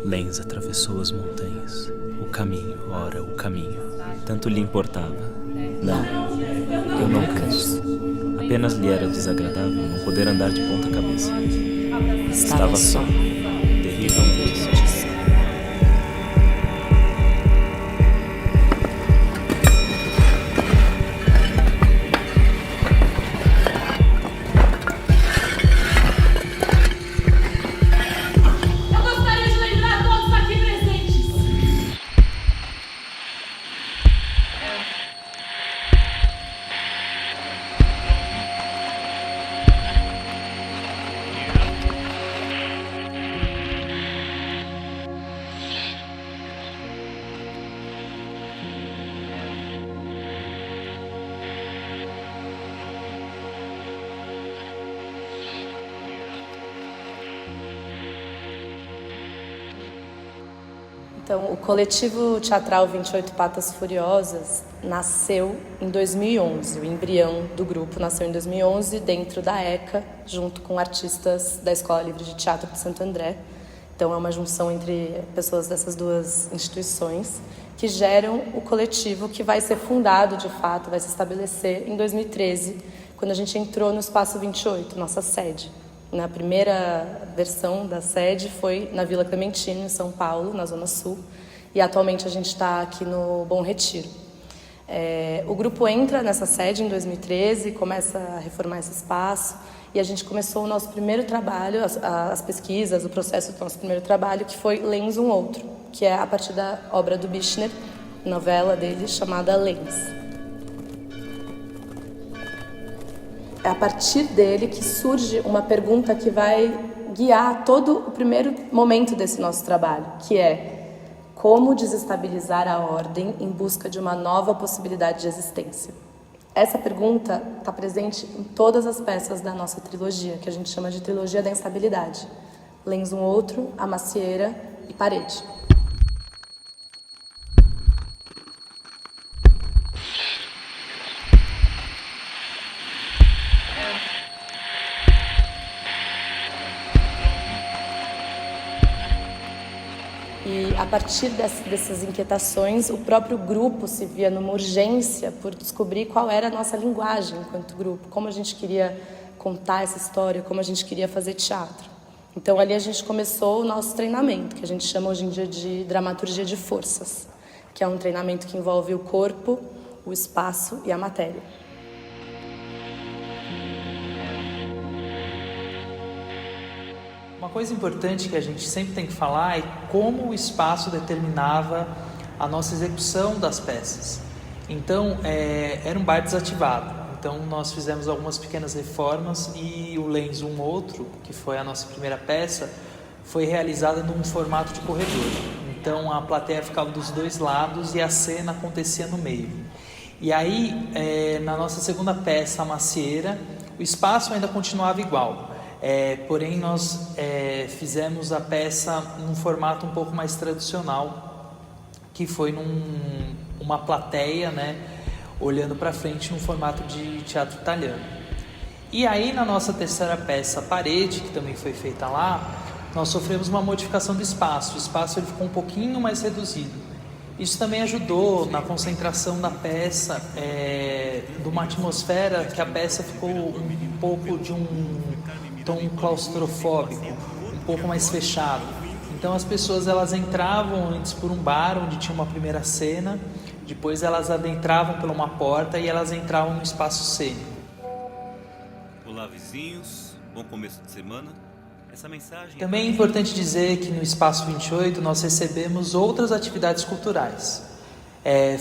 Lenz atravessou as montanhas. O caminho, ora, o caminho. Tanto lhe importava. Não, eu não canso. Apenas lhe era desagradável não poder andar de ponta cabeça. Estava só, terrivelmente só. Então, o coletivo teatral 28 Patas Furiosas nasceu em 2011. O embrião do grupo nasceu em 2011 dentro da ECA, junto com artistas da Escola Livre de Teatro de Santo André. Então, é uma junção entre pessoas dessas duas instituições que geram o coletivo que vai ser fundado, de fato, vai se estabelecer em 2013, quando a gente entrou no Espaço 28, nossa sede. Na primeira versão da sede foi na Vila Clementino, em São Paulo, na Zona Sul, e atualmente a gente está aqui no Bom Retiro. O grupo entra nessa sede em 2013, começa a reformar esse espaço, e a gente começou o nosso primeiro trabalho, as pesquisas, o processo do nosso primeiro trabalho, que foi Lenz um Outro, que é a partir da obra do Bichner, novela dele chamada Lenz. É a partir dele que surge uma pergunta que vai guiar todo o primeiro momento desse nosso trabalho, que é como desestabilizar a ordem em busca de uma nova possibilidade de existência. Essa pergunta está presente em todas as peças da nossa trilogia, que a gente chama de trilogia da instabilidade. Lenz um Outro, A Macieira e Parede. E a partir dessas inquietações, o próprio grupo se via numa urgência por descobrir qual era a nossa linguagem enquanto grupo, como a gente queria contar essa história, como a gente queria fazer teatro. Então ali a gente começou o nosso treinamento, que a gente chama hoje em dia de dramaturgia de forças, que é um treinamento que envolve o corpo, o espaço e a matéria. Uma coisa importante que a gente sempre tem que falar é como o espaço determinava a nossa execução das peças. Então, era um bar desativado. Então, nós fizemos algumas pequenas reformas e o Lenz um Outro, que foi a nossa primeira peça, foi realizada num formato de corredor. Então, a plateia ficava dos dois lados e a cena acontecia no meio. E aí, na nossa segunda peça, A Macieira, o espaço ainda continuava igual. Porém, nós fizemos a peça num formato um pouco mais tradicional, que foi uma plateia, né, olhando para frente num formato de teatro italiano. E aí, na nossa terceira peça, Parede, que também foi feita lá, nós sofremos uma modificação do espaço. O espaço ele ficou um pouquinho mais reduzido. Isso também ajudou na concentração da peça, de uma atmosfera que a peça ficou um pouco de um tom claustrofóbico, um pouco mais fechado. Então as pessoas elas entravam antes por um bar onde tinha uma primeira cena, depois elas adentravam por uma porta e elas entravam no espaço cênico. Olá vizinhos, bom começo de semana. Essa mensagem... Também é importante dizer que no Espaço 28 nós recebemos outras atividades culturais.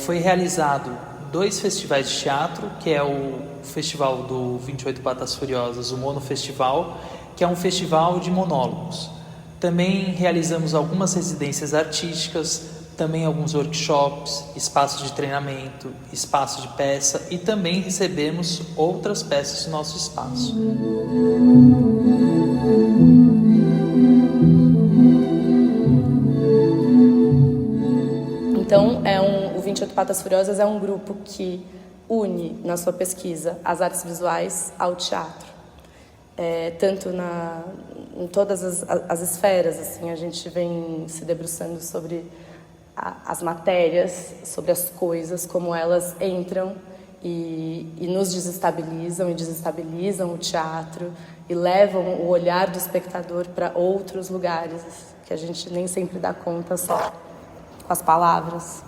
Foi realizado 2 festivais de teatro, que é o festival do 28 Patas Furiosas, o Mono Festival, que é um festival de monólogos. Também realizamos algumas residências artísticas, também alguns workshops, espaços de treinamento, espaço de peça e também recebemos outras peças do nosso espaço. Então, o 28 Patas Furiosas é um grupo que une, na sua pesquisa, as artes visuais ao teatro. tanto em todas as esferas. Assim, a gente vem se debruçando sobre as matérias, sobre as coisas, como elas entram e nos desestabilizam e desestabilizam o teatro e levam o olhar do espectador para outros lugares que a gente nem sempre dá conta só com as palavras.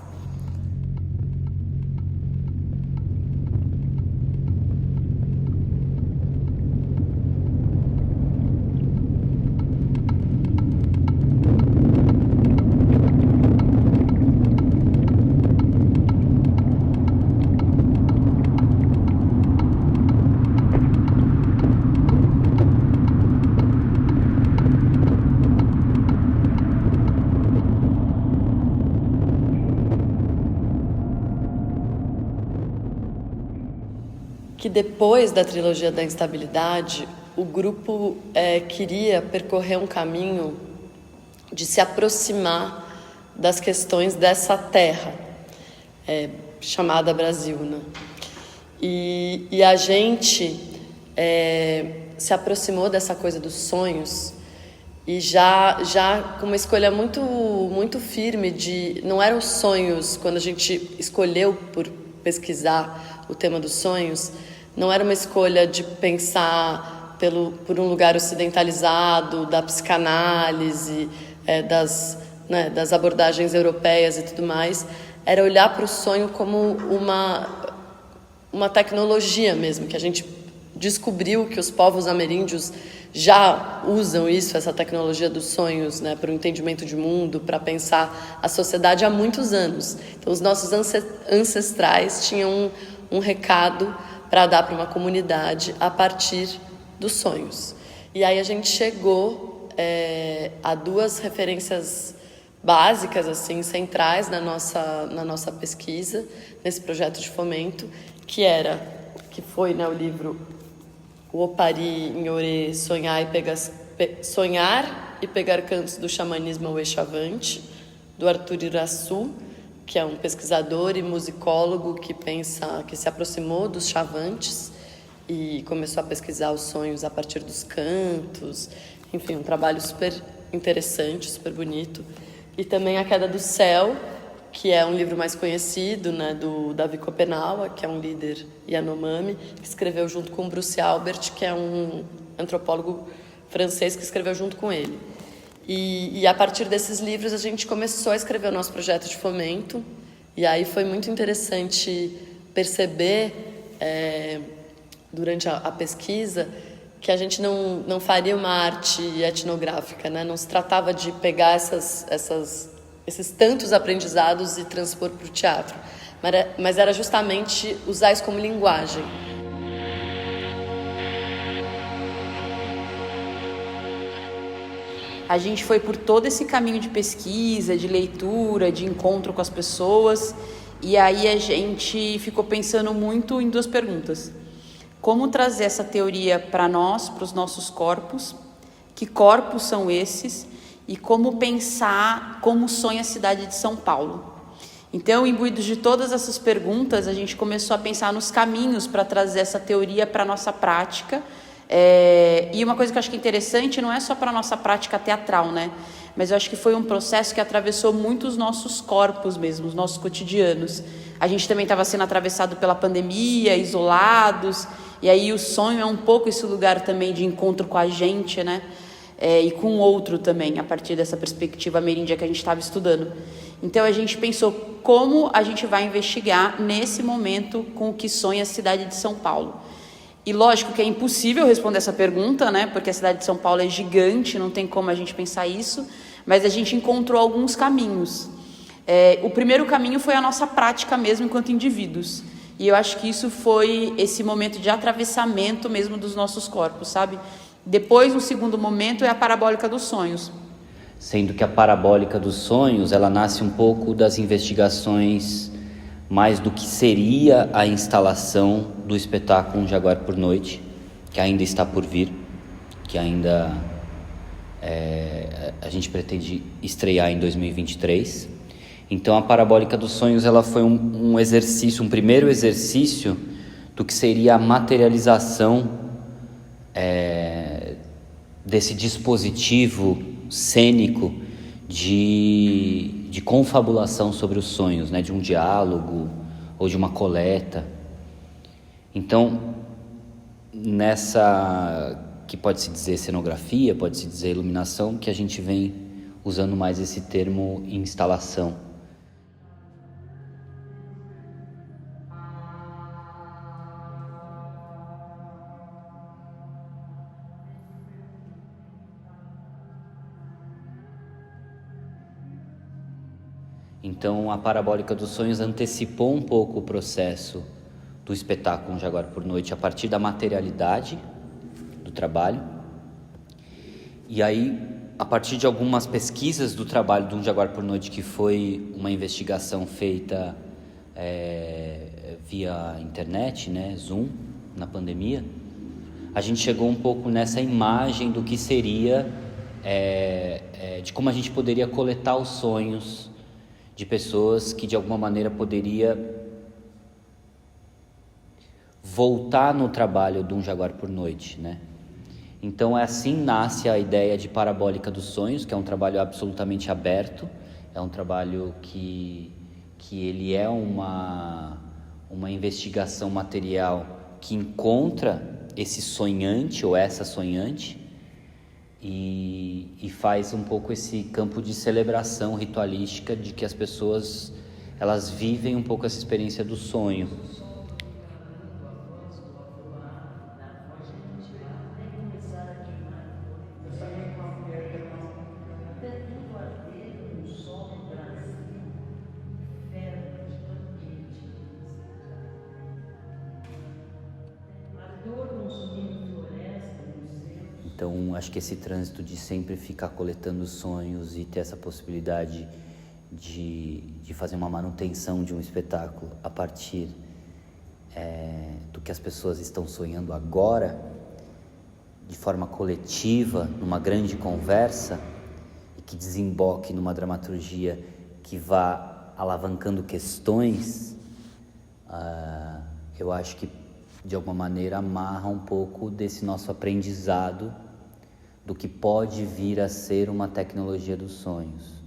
Que depois da trilogia da instabilidade, o grupo queria percorrer um caminho de se aproximar das questões dessa terra, chamada Brasil, né? E a gente se aproximou dessa coisa dos sonhos e já com uma escolha muito, muito firme não eram sonhos, quando a gente escolheu por pesquisar o tema dos sonhos, não era uma escolha de pensar por um lugar ocidentalizado, da psicanálise, das abordagens europeias e tudo mais. Era olhar para o sonho como uma tecnologia mesmo, que a gente descobriu que os povos ameríndios já usam essa tecnologia dos sonhos, né, para o entendimento de mundo, para pensar a sociedade há muitos anos. Então, os nossos ancestrais tinham um recado para dar para uma comunidade a partir dos sonhos. E aí a gente chegou a duas referências básicas, assim, centrais na nossa pesquisa, nesse projeto de fomento, que foi, né, o livro O Opari Inhorê, Sonhar e Pegar Cantos do Xamanismo ao Echavante, do Arthur Iraçu, que é um pesquisador e musicólogo que se aproximou dos chavantes e começou a pesquisar os sonhos a partir dos cantos. Enfim, um trabalho super interessante, super bonito. E também A Queda do Céu, que é um livro mais conhecido, né, do Davi Kopenawa, que é um líder Yanomami, que escreveu junto com Bruce Albert, que é um antropólogo francês que escreveu junto com ele. E a partir desses livros a gente começou a escrever o nosso projeto de fomento, e aí foi muito interessante perceber, durante a pesquisa, que a gente não faria uma arte etnográfica, né? Não se tratava de pegar esses tantos aprendizados e transpor para o teatro, mas era justamente usar isso como linguagem. A gente foi por todo esse caminho de pesquisa, de leitura, de encontro com as pessoas, e aí a gente ficou pensando muito em duas perguntas. Como trazer essa teoria para nós, para os nossos corpos? Que corpos são esses? E como pensar como sonha a cidade de São Paulo? Então, imbuídos de todas essas perguntas, a gente começou a pensar nos caminhos para trazer essa teoria para a nossa prática. E uma coisa que eu acho que é interessante, não é só para a nossa prática teatral, né? Mas eu acho que foi um processo que atravessou muito os nossos corpos mesmo, os nossos cotidianos. A gente também estava sendo atravessado pela pandemia, isolados, e aí o sonho é um pouco esse lugar também de encontro com a gente, né? E com o outro também, a partir dessa perspectiva ameríndia que a gente estava estudando. Então a gente pensou como a gente vai investigar nesse momento com o que sonha a cidade de São Paulo. E lógico que é impossível responder essa pergunta, né? Porque a cidade de São Paulo é gigante, não tem como a gente pensar isso, mas a gente encontrou alguns caminhos. O primeiro caminho foi a nossa prática mesmo enquanto indivíduos. E eu acho que isso foi esse momento de atravessamento mesmo dos nossos corpos, sabe? Depois, um segundo momento é a parabólica dos sonhos. Sendo que a parabólica dos sonhos, ela nasce um pouco das investigações mais do que seria a instalação do espetáculo Um Jaguar por Noite, que ainda está por vir, que ainda a gente pretende estrear em 2023. Então a Parabólica dos Sonhos ela foi um exercício, um primeiro exercício do que seria a materialização desse dispositivo cênico de confabulação sobre os sonhos, né? De um diálogo ou de uma coleta. Então, nessa, que pode-se dizer cenografia, pode-se dizer iluminação, que a gente vem usando mais esse termo instalação. Então, a Parabólica dos Sonhos antecipou um pouco o processo do espetáculo Um Jaguar por Noite a partir da materialidade do trabalho. E aí, a partir de algumas pesquisas do trabalho do Um Jaguar por Noite, que foi uma investigação feita via internet, né, Zoom, na pandemia, a gente chegou um pouco nessa imagem do que seria, de como a gente poderia coletar os sonhos de pessoas que de alguma maneira poderia voltar no trabalho de Um Jaguar por Noite, né? Então assim nasce a ideia de Parabólica dos Sonhos, que é um trabalho absolutamente aberto, é um trabalho que ele é uma investigação material que encontra esse sonhante ou essa sonhante e faz um pouco esse campo de celebração ritualística de que as pessoas, elas vivem um pouco essa experiência do sonho. Então, acho que esse trânsito de sempre ficar coletando sonhos e ter essa possibilidade de fazer uma manutenção de um espetáculo a partir do que as pessoas estão sonhando agora, de forma coletiva, numa grande conversa, e que desemboque numa dramaturgia que vá alavancando questões, eu acho que, de alguma maneira, amarra um pouco desse nosso aprendizado do que pode vir a ser uma tecnologia dos sonhos.